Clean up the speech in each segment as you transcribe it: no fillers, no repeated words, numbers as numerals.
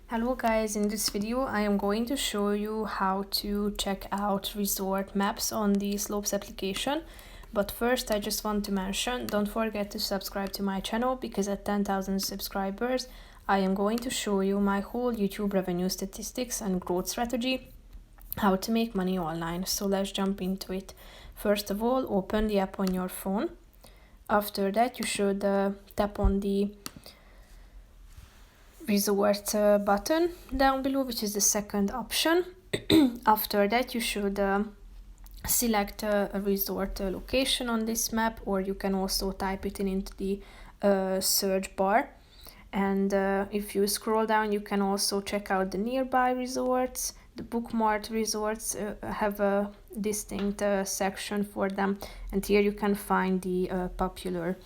Hello guys, in this video I am going to show you how to check out resort maps on the Slopes application. But first I just want to mention, don't forget to subscribe to my channel because at 10,000 subscribers I am going to show you my whole YouTube revenue statistics and growth strategy, how to make money online. So let's jump into it. First of all, open the app on your phone. After that you should tap on the resort button down below, which is the second option. After that you should select a resort location on this map, or you can also type it in into the search bar. And if you scroll down you can also check out the nearby resorts. The bookmarked resorts have a distinct section for them, and here you can find the popular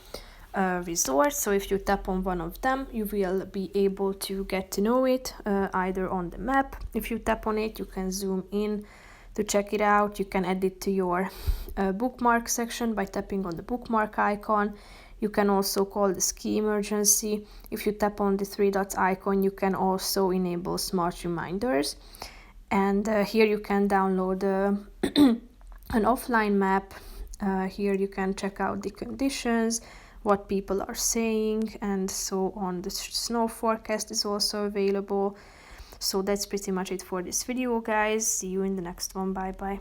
resort. So if you tap on one of them you will be able to get to know it either on the map. If you tap on it you can zoom in to check it out. You can add it to your bookmark section by tapping on the bookmark icon. You can also call the ski emergency. If you tap on the three dots icon you can also enable smart reminders. And here you can download an offline map. Here you can check out the conditions, what people are saying, and so on. The snow forecast is also available. So that's pretty much it for this video guys. See you in the next one. Bye bye.